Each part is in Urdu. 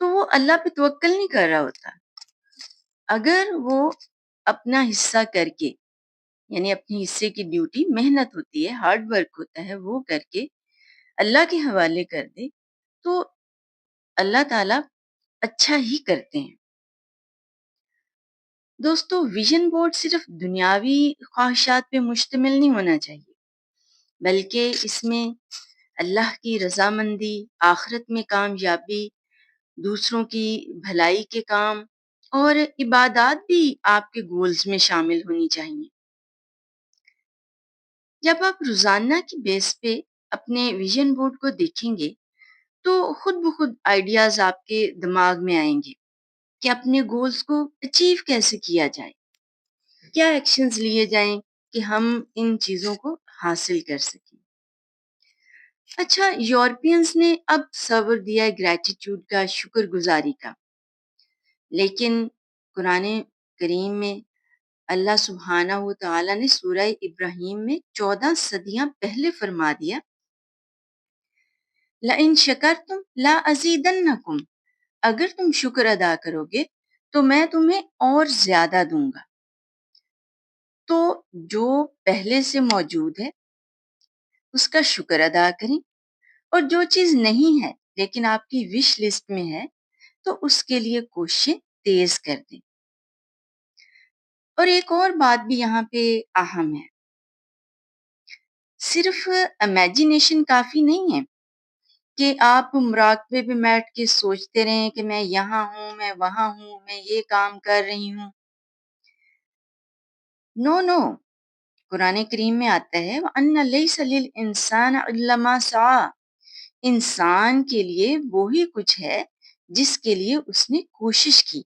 تو وہ اللہ پہ توکل نہیں کر رہا ہوتا۔ اگر وہ اپنا حصہ کر کے، یعنی اپنے حصے کی ڈیوٹی، محنت ہوتی ہے، ہارڈ ورک ہوتا ہے، وہ کر کے اللہ کے حوالے کر دے تو اللہ تعالیٰ اچھا ہی کرتے ہیں۔ دوستو، ویژن بورڈ صرف دنیاوی خواہشات پہ مشتمل نہیں ہونا چاہیے، بلکہ اس میں اللہ کی رضامندی، آخرت میں کامیابی، دوسروں کی بھلائی کے کام اور عبادات بھی آپ کے گولز میں شامل ہونی چاہیے۔ جب آپ روزانہ کی بیس پہ اپنے ویژن بورڈ کو دیکھیں گے تو خود بخود آئیڈیاز آپ کے دماغ میں آئیں گے کہ اپنے گولز کو اچیو کیسے کیا جائے، کیا ایکشنز لیے جائیں کہ ہم ان چیزوں کو حاصل کر سکیں۔ اچھا، یورپینز نے اب تصور دیا ہے گریٹیٹیوڈ کا، شکر گزاری کا، لیکن قرآن کریم میں اللہ سبحانہ و تعالیٰ نے سورہ ابراہیم میں 14 صدیاں پہلے فرما دیا، لَإِن شَكَرْتُمْ لَأَزِيدَنَّكُمْ، اگر تم شکر ادا کرو گے تو میں تمہیں اور زیادہ دوں گا۔ تو جو پہلے سے موجود ہے اس کا شکر ادا کریں، اور جو چیز نہیں ہے لیکن آپ کی وش لسٹ میں ہے تو اس کے لیے کوششیں تیز کر دیں۔ اور ایک اور بات بھی یہاں پہ اہم ہے، صرف امیجینیشن کافی نہیں ہے کہ آپ مراقبے پہ بیٹھ کے سوچتے رہیں کہ میں یہاں ہوں، میں وہاں ہوں، میں یہ کام کر رہی ہوں۔ نو، قرآن کریم میں آتا ہے وَأَنَّ لَيْسَ لِلْإِنسَانَ إِلَّا مَا سَعَىٰ، انسان کے لیے وہی کچھ ہے جس کے لیے اس نے کوشش کی۔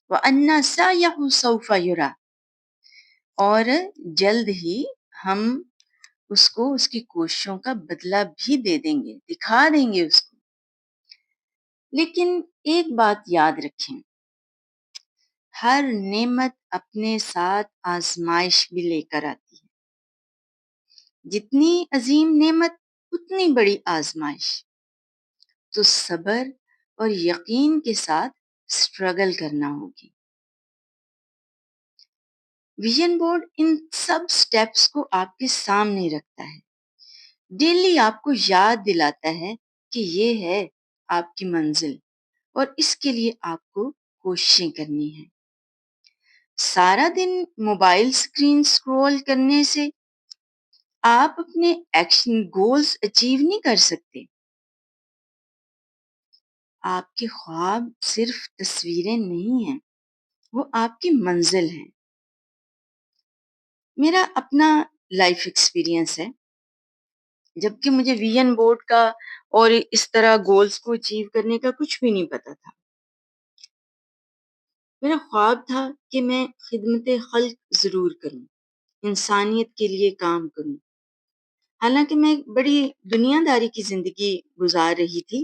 وَأَنَّ سَعْيَهُ سَوْفَ يُرَىٰ، اور جلد ہی ہم اس کو اس کی کوششوں کا بدلہ بھی دے دیں گے، دکھا دیں گے اس کو۔ لیکن ایک بات یاد رکھیں، ہر نعمت اپنے ساتھ آزمائش بھی لے کر آتی ہے، جتنی عظیم نعمت اتنی بڑی آزمائش، تو صبر اور یقین کے ساتھ سٹرگل کرنا ہوگی۔ ویژن بورڈ ان سب سٹیپس کو آپ کے سامنے رکھتا ہے، ڈیلی آپ کو یاد دلاتا ہے کہ یہ ہے آپ کی منزل اور اس کے لیے آپ کو کوششیں کرنی ہیں۔ سارا دن موبائل اسکرین سکرول کرنے سے آپ اپنے ایکشن گولز اچیو نہیں کر سکتے۔ آپ کے خواب صرف تصویریں نہیں ہیں، وہ آپ کی منزل ہیں۔ میرا اپنا لائف ایکسپیرینس ہے، جبکہ مجھے ویژن بورڈ کا اور اس طرح گولز کو اچیو کرنے کا کچھ بھی نہیں پتا تھا۔ میرا خواب تھا کہ میں خدمت خلق ضرور کروں، انسانیت کے لیے کام کروں۔ حالانکہ میں بڑی دنیا داری کی زندگی گزار رہی تھی،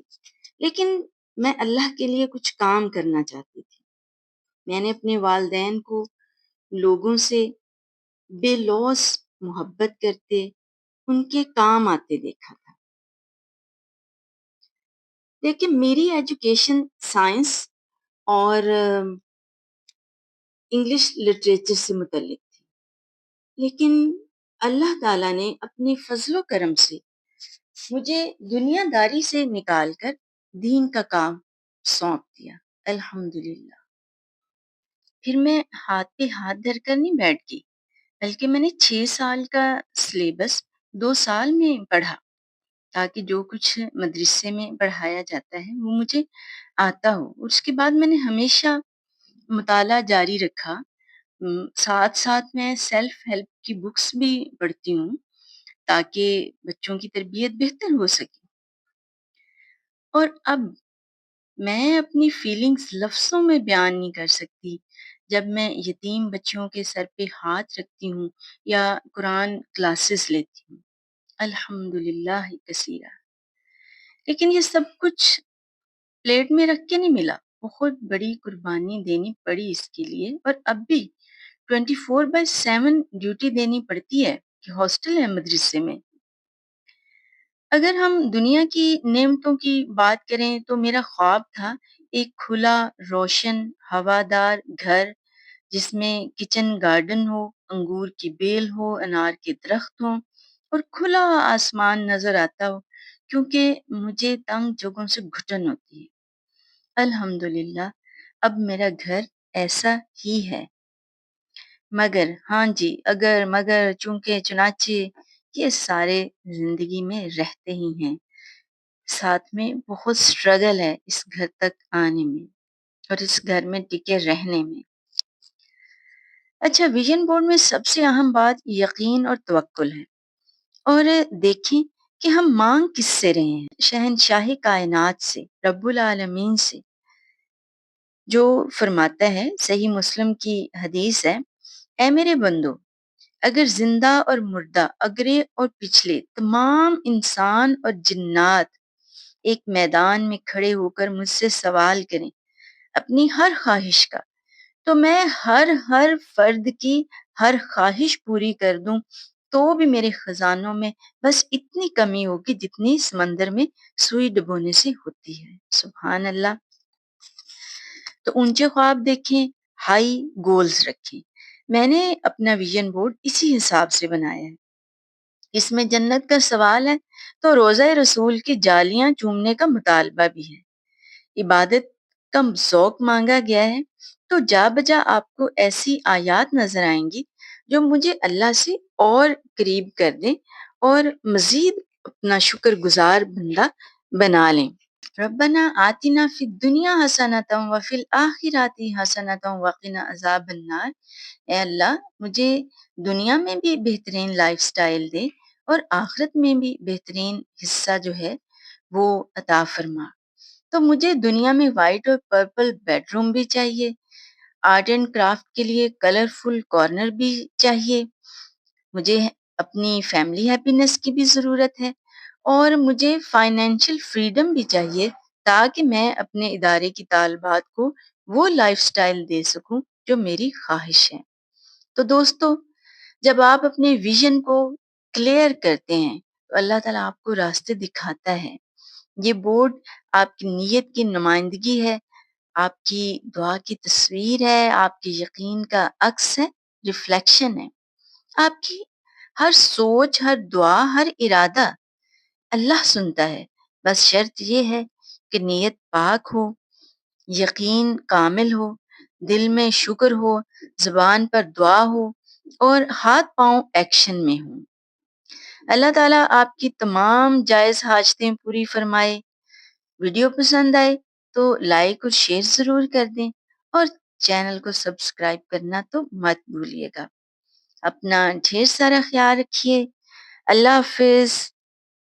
لیکن میں اللہ کے لیے کچھ کام کرنا چاہتی تھی۔ میں نے اپنے والدین کو لوگوں سے بے لوث محبت کرتے، ان کے کام آتے دیکھا تھا۔ لیکن میری ایجوکیشن سائنس اور انگلش لٹریچر سے متعلق تھی، لیکن اللہ تعالیٰ نے اپنے فضل و کرم سے مجھے دنیا داری سے نکال کر دین کا کام سونپ دیا، الحمدللہ۔ پھر میں ہاتھ پہ ہاتھ دھر کر نہیں بیٹھ گئی، بلکہ میں نے 6 سال کا سلیبس 2 سال میں پڑھا، تاکہ جو کچھ مدرسے میں پڑھایا جاتا ہے وہ مجھے آتا ہو۔ اس کے بعد میں نے ہمیشہ مطالعہ جاری رکھا، ساتھ ساتھ میں سیلف ہیلپ کی بکس بھی پڑھتی ہوں تاکہ بچوں کی تربیت بہتر ہو سکے۔ اور اب میں اپنی فیلنگز لفظوں میں بیان نہیں کر سکتی جب میں یتیم بچوں کے سر پہ ہاتھ رکھتی ہوں یا قرآن کلاسز لیتی ہوں، الحمدللہ کثیرہ۔ لیکن یہ سب کچھ پلیٹ میں رکھ کے نہیں ملا، بہت بڑی قربانی دینی پڑی اس کے لیے، اور اب بھی 24/7 ڈیوٹی دینی پڑتی ہے کہ ہاسٹل ہے مدرسے میں۔ اگر ہم دنیا کی نعمتوں کی بات کریں تو میرا خواب تھا ایک کھلا، روشن، ہوادار گھر جس میں کچن گارڈن ہو، انگور کی بیل ہو، انار کے درخت ہوں اور کھلا آسمان نظر آتا ہو، کیونکہ مجھے تنگ جگہوں سے گھٹن ہوتی ہے۔ الحمدللہ اب میرا گھر ایسا ہی ہے، مگر ہاں جی مگر چونکہ چنانچہ یہ سارے زندگی میں رہتے ہی ہیں، ساتھ میں بہت اسٹرگل ہے اس گھر تک آنے میں اور اس گھر میں ٹکے رہنے میں۔ اچھا، ویژن بورڈ میں سب سے اہم بات یقین اور توکل ہے۔ اور دیکھیں کہ ہم مانگ کس سے رہے ہیں؟ شہنشاہ کائنات سے، رب العالمین سے، جو فرماتا ہے، صحیح مسلم کی حدیث ہے، اے میرے بندو، اگر زندہ اور مردہ، اگرے اور پچھلے تمام انسان اور جنات ایک میدان میں کھڑے ہو کر مجھ سے سوال کریں اپنی ہر خواہش کا، تو میں ہر فرد کی ہر خواہش پوری کر دوں، تو بھی میرے خزانوں میں بس اتنی کمی ہوگی جتنی سمندر میں سوئی ڈبونے سے ہوتی ہے۔ سبحان اللہ۔ تو اونچے خواب دیکھیں، ہائی گولز رکھیں۔ میں نے اپنا ویژن بورڈ اسی حساب سے بنایا ہے۔ اس میں جنت کا سوال ہے تو روزہ رسول کی جالیاں چومنے کا مطالبہ بھی ہے۔ عبادت کا ذوق مانگا گیا ہے، تو جا بجا آپ کو ایسی آیات نظر آئیں گی جو مجھے اللہ سے اور قریب کر دیں اور مزید اپنا شکر گزار بندہ بنا لیں۔ ربنا آتنا فی الدنیا حسنۃ وفی الآخرۃ حسنۃ وقنا عذاب النار۔ اے اللہ، مجھے دنیا میں بھی بہترین لائف سٹائل دے اور آخرت میں بھی بہترین حصہ جو ہے وہ عطا فرما۔ تو مجھے دنیا میں وائٹ اور پرپل بیڈ روم بھی چاہیے، آرٹ اینڈ کرافٹ کے لیے کلرفل کارنر بھی چاہیے، مجھے اپنی فیملی ہیپینس کی بھی ضرورت ہے، اور مجھے فائنینشیل فریڈم بھی چاہیے تاکہ میں اپنے ادارے کی طالبات کو وہ لائف سٹائل دے سکوں جو میری خواہش ہے۔ تو دوستو، جب آپ اپنے ویژن کو کلیئر کرتے ہیں تو اللہ تعالیٰ آپ کو راستے دکھاتا ہے۔ یہ بورڈ آپ کی نیت کی نمائندگی ہے، آپ کی دعا کی تصویر ہے، آپ کے یقین کا عکس ہے، ریفلیکشن ہے۔ آپ کی ہر سوچ، ہر دعا، ہر ارادہ اللہ سنتا ہے، بس شرط یہ ہے کہ نیت پاک ہو، یقین کامل ہو، دل میں شکر ہو، زبان پر دعا ہو اور ہاتھ پاؤں ایکشن میں ہوں۔ اللہ تعالیٰ آپ کی تمام جائز حاجتیں پوری فرمائے۔ ویڈیو پسند آئے تو لائک اور شیئر ضرور کر دیں اور چینل کو سبسکرائب کرنا تو مت بھولیے گا۔ اپنا ڈھیر سارا خیال رکھیے۔ اللہ حافظ۔